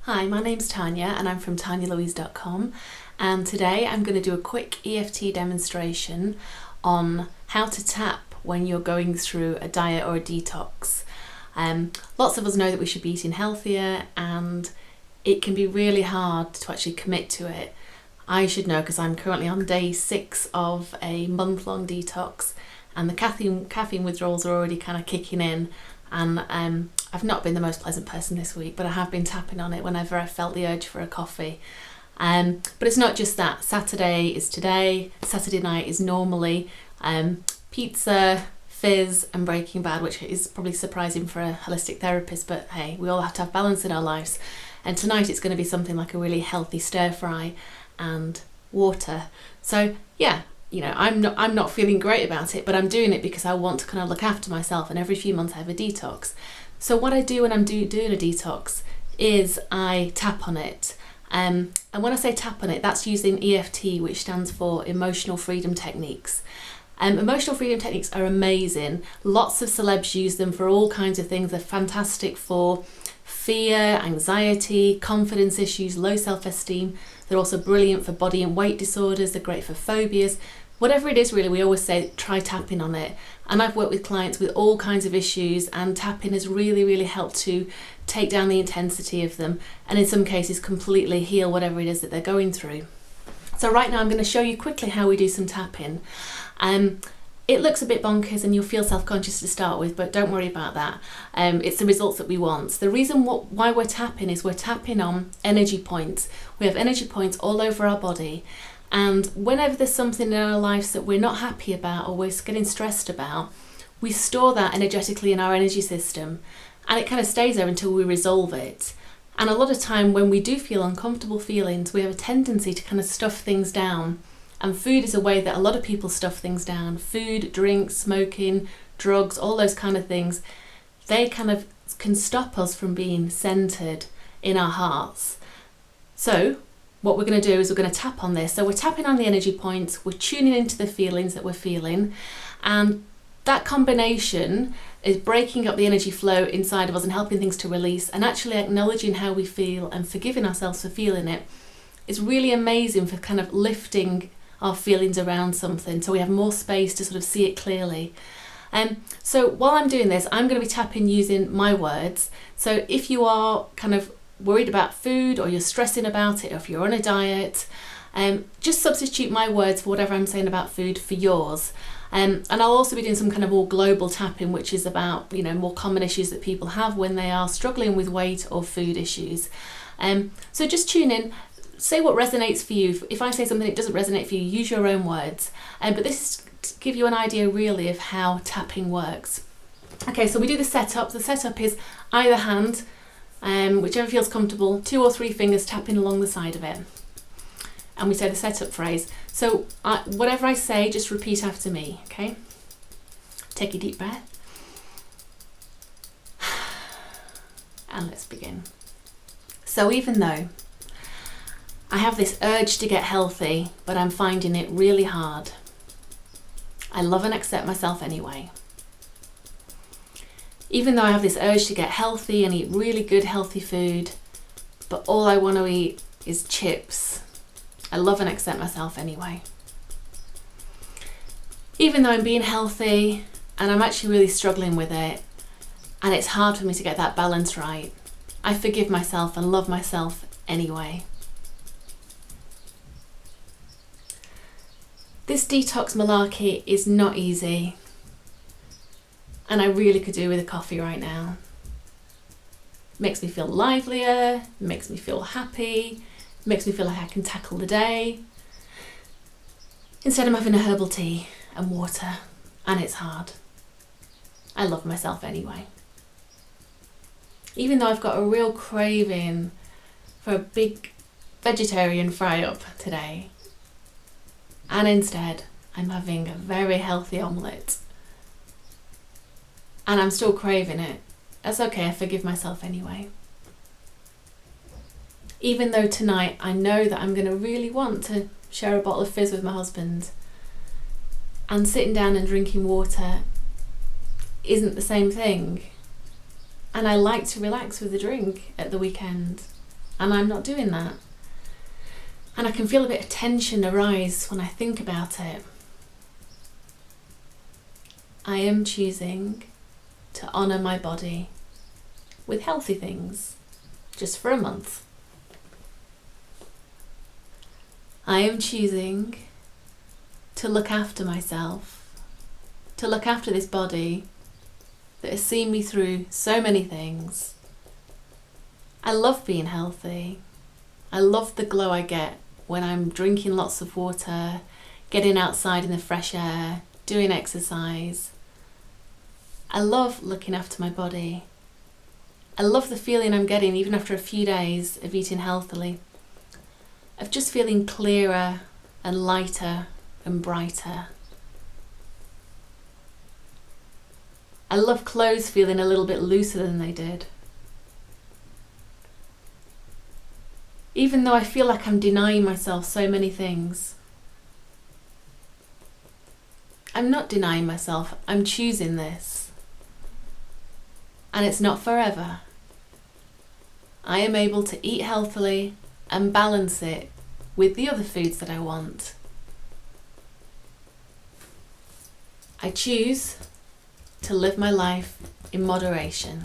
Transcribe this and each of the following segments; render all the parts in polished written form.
Hi, my name's Tanya and I'm from tanyalouise.com, and today I'm going to do a quick EFT demonstration on how to tap when you're going through a diet or a detox. Lots of us know that we should be eating healthier, and it can be really hard to actually commit to it. I should know because I'm currently on day 6 of a month-long detox, and the caffeine withdrawals are already kind of kicking in, and I've not been the most pleasant person this week, but I have been tapping on it whenever I felt the urge for a coffee. But it's not just that. Saturday is today. Saturday night is normally pizza, fizz and Breaking Bad, which is probably surprising for a holistic therapist, but hey, we all have to have balance in our lives. And tonight it's going to be something like a really healthy stir fry and water. So yeah, you know, I'm not feeling great about it, but I'm doing it because I want to kind of look after myself, and every few months I have a detox. So what I do when I'm doing a detox is I tap on it. And when I say tap on it, that's using EFT, which stands for Emotional Freedom Techniques. Emotional freedom techniques are amazing. Lots of celebs use them for all kinds of things. They're fantastic for fear, anxiety, confidence issues, low self-esteem. They're also brilliant for body and weight disorders. They're great for phobias. Whatever it is, really, we always say try tapping on it. And I've worked with clients with all kinds of issues, and tapping has really helped to take down the intensity of them, and in some cases completely heal whatever it is that they're going through. So right now I'm going to show you quickly how we do some tapping. It looks a bit bonkers and you'll feel self-conscious to start with, but don't worry about that. It's the results that we want. The reason why we're tapping is we're tapping on energy points. We have energy points all over our body, and whenever there's something in our lives that we're not happy about or we're getting stressed about, we store that energetically in our energy system, and it kind of stays there until we resolve it. And a lot of time when we do feel uncomfortable feelings, we have a tendency to kind of stuff things down. And food is a way that a lot of people stuff things down. Food, drink, smoking, drugs, all those kind of things, they kind of can stop us from being centered in our hearts. So what we're going to do is we're going to tap on this. So we're tapping on the energy points, we're tuning into the feelings that we're feeling, and that combination is breaking up the energy flow inside of us and helping things to release, and actually acknowledging how we feel and forgiving ourselves for feeling it. It's really amazing for kind of lifting our feelings around something, so we have more space to sort of see it clearly. So while I'm doing this, I'm going to be tapping using my words. So if you are kind of worried about food, or you're stressing about it, or if you're on a diet, just substitute my words for whatever I'm saying about food for yours. And I'll also be doing some kind of more global tapping, which is about, you know, more common issues that people have when they are struggling with weight or food issues. So just tune in. Say what resonates for you. If I say something that doesn't resonate for you, use your own words. But this is to give you an idea really of how tapping works. Okay, so we do the setup. The setup is either hand, whichever feels comfortable, 2 or 3 fingers tapping along the side of it. And we say the setup phrase. So whatever I say, just repeat after me, okay? Take a deep breath. And let's begin. So even though I have this urge to get healthy, but I'm finding it really hard, I love and accept myself anyway. Even though I have this urge to get healthy and eat really good healthy food, but all I want to eat is chips, I love and accept myself anyway. Even though I'm being healthy and I'm actually really struggling with it, and it's hard for me to get that balance right, I forgive myself and love myself anyway. This detox malarkey is not easy, and I really could do with a coffee right now. It makes me feel livelier, it makes me feel happy, it makes me feel like I can tackle the day. Instead I'm having a herbal tea and water, and it's hard. I love myself anyway. Even though I've got a real craving for a big vegetarian fry-up today, and instead I'm having a very healthy omelette, and I'm still craving it, that's okay, I forgive myself anyway. Even though tonight I know that I'm going to really want to share a bottle of fizz with my husband, and sitting down and drinking water isn't the same thing, and I like to relax with a drink at the weekend, and I'm not doing that. And I can feel a bit of tension arise when I think about it. I am choosing to honour my body with healthy things, just for a month. I am choosing to look after myself, to look after this body that has seen me through so many things. I love being healthy. I love the glow I get when I'm drinking lots of water, getting outside in the fresh air, doing exercise. I love looking after my body. I love the feeling I'm getting even after a few days of eating healthily, of just feeling clearer and lighter and brighter. I love clothes feeling a little bit looser than they did. Even though I feel like I'm denying myself so many things. I'm not denying myself, I'm choosing this. And it's not forever. I am able to eat healthily and balance it with the other foods that I want. I choose to live my life in moderation.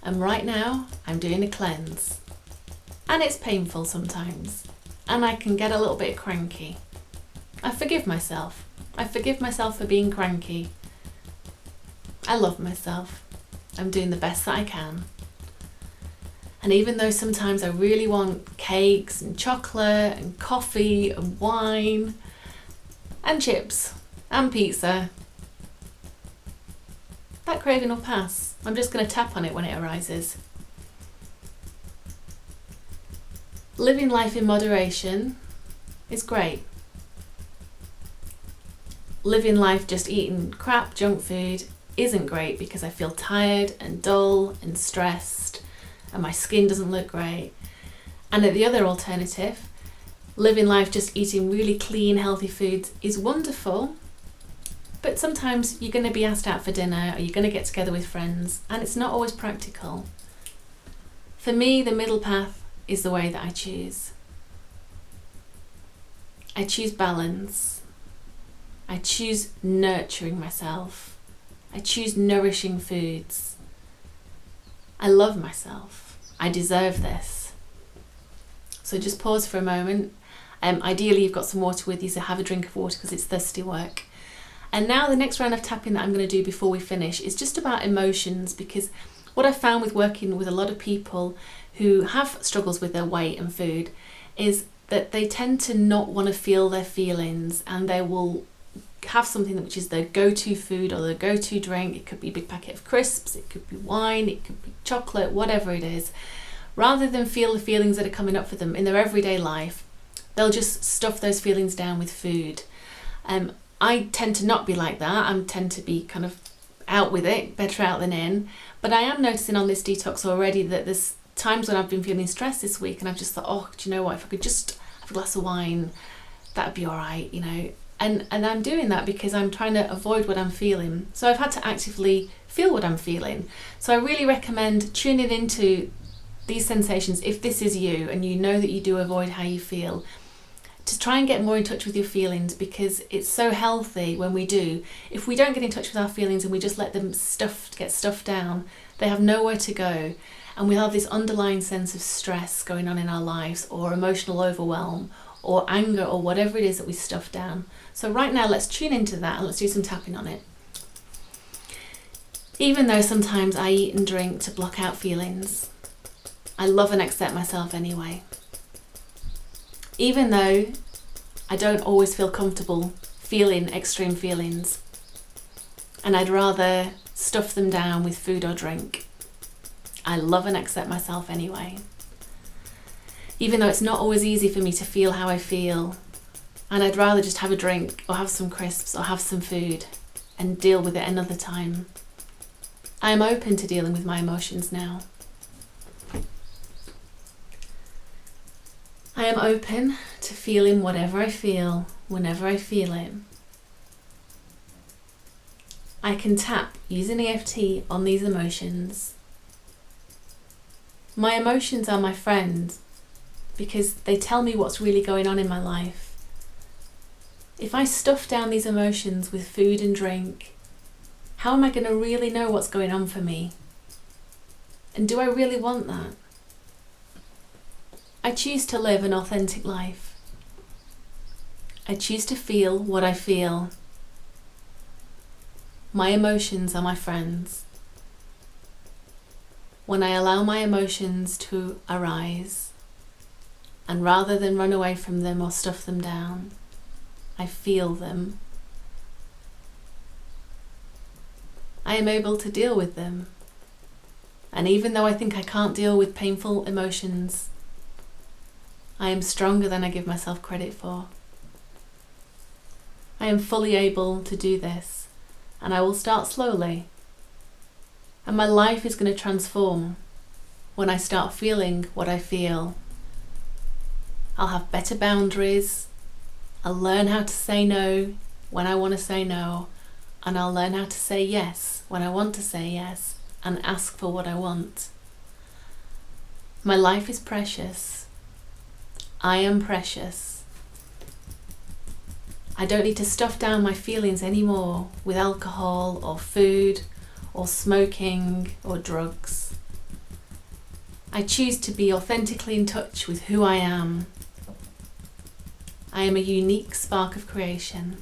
And right now, I'm doing a cleanse. And it's painful sometimes. And I can get a little bit cranky. I forgive myself. I forgive myself for being cranky. I love myself. I'm doing the best that I can. And even though sometimes I really want cakes and chocolate and coffee and wine and chips and pizza, that craving will pass. I'm just going to tap on it when it arises. Living life in moderation is great. Living life just eating crap junk food isn't great because I feel tired and dull and stressed and my skin doesn't look great. And the other alternative, living life just eating really clean, healthy foods is wonderful, but sometimes you're going to be asked out for dinner or you're going to get together with friends and it's not always practical. For me, the middle path is the way that I choose. I choose balance. I choose nurturing myself. I choose nourishing foods. I love myself. I deserve this. So just pause for a moment. Ideally you've got some water with you, so have a drink of water because it's thirsty work. And now the next round of tapping that I'm going to do before we finish is just about emotions, because what I've found with working with a lot of people who have struggles with their weight and food is that they tend to not want to feel their feelings, and they will have something which is their go-to food or their go-to drink. It could be a big packet of crisps, it could be wine, it could be chocolate, whatever it is. Rather than feel the feelings that are coming up for them in their everyday life, they'll just stuff those feelings down with food. I tend to not be like that. I tend to be kind of out with it, better out than in. But I am noticing on this detox already that there's times when I've been feeling stressed this week and I've just thought, oh, do you know what, if I could just have a glass of wine, that'd be all right, you know. And I'm doing that because I'm trying to avoid what I'm feeling. So I've had to actively feel what I'm feeling. So I really recommend tuning into these sensations if this is you and you know that you do avoid how you feel, to try and get more in touch with your feelings, because it's so healthy when we do. If we don't get in touch with our feelings and we just let them get stuffed down, they have nowhere to go. And we have this underlying sense of stress going on in our lives, or emotional overwhelm, or anger, or whatever it is that we stuff down. So right now, let's tune into that and let's do some tapping on it. Even though sometimes I eat and drink to block out feelings, I love and accept myself anyway. Even though I don't always feel comfortable feeling extreme feelings, and I'd rather stuff them down with food or drink, I love and accept myself anyway. Even though it's not always easy for me to feel how I feel, and I'd rather just have a drink or have some crisps or have some food and deal with it another time, I am open to dealing with my emotions now. I am open to feeling whatever I feel, whenever I feel it. I can tap using EFT on these emotions. My emotions are my friend because they tell me what's really going on in my life. If I stuff down these emotions with food and drink, how am I going to really know what's going on for me? And do I really want that? I choose to live an authentic life. I choose to feel what I feel. My emotions are my friends. When I allow my emotions to arise, and rather than run away from them or stuff them down, I feel them, I am able to deal with them. And even though I think I can't deal with painful emotions, I am stronger than I give myself credit for. I am fully able to do this, and I will start slowly. And my life is going to transform when I start feeling what I feel. I'll have better boundaries. I'll learn how to say no when I want to say no, and I'll learn how to say yes when I want to say yes and ask for what I want. My life is precious. I am precious. I don't need to stuff down my feelings anymore with alcohol or food or smoking or drugs. I choose to be authentically in touch with who I am. I am a unique spark of creation.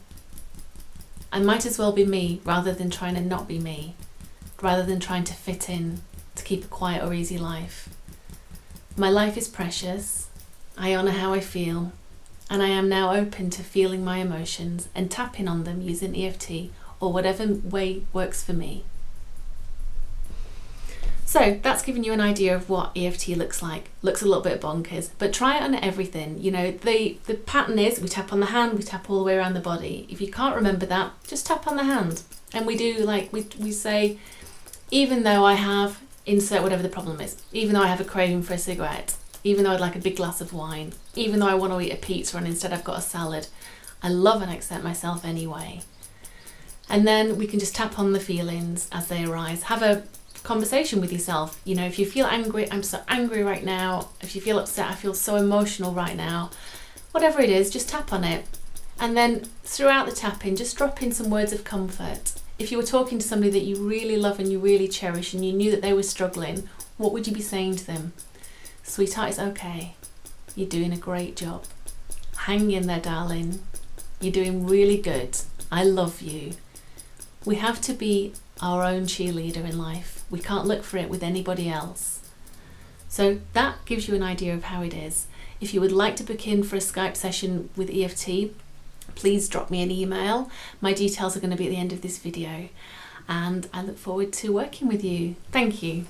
I might as well be me rather than trying to not be me, rather than trying to fit in to keep a quiet or easy life. My life is precious. I honour how I feel, and I am now open to feeling my emotions and tapping on them using EFT or whatever way works for me. So that's given you an idea of what EFT looks like. Looks a little bit bonkers, but try it on everything. You know, the pattern is we tap on the hand, we tap all the way around the body. If you can't remember that, just tap on the hand. And we do like, we say, even though I have, insert whatever the problem is, even though I have a craving for a cigarette, even though I'd like a big glass of wine, even though I want to eat a pizza and instead I've got a salad, I love and accept myself anyway. And then we can just tap on the feelings as they arise. Have a conversation with yourself. You know, if you feel angry, I'm so angry right now. If you feel upset, I feel so emotional right now. Whatever it is, just tap on it. And then throughout the tapping, just drop in some words of comfort. If you were talking to somebody that you really love and you really cherish and you knew that they were struggling, what would you be saying to them? Sweetheart, it's okay. You're doing a great job. Hang in there, darling. You're doing really good. I love you. We have to be our own cheerleader in life. We can't look for it with anybody else. So that gives you an idea of how it is. If you would like to book in for a Skype session with EFT, please drop me an email. My details are going to be at the end of this video, and I look forward to working with you. Thank you.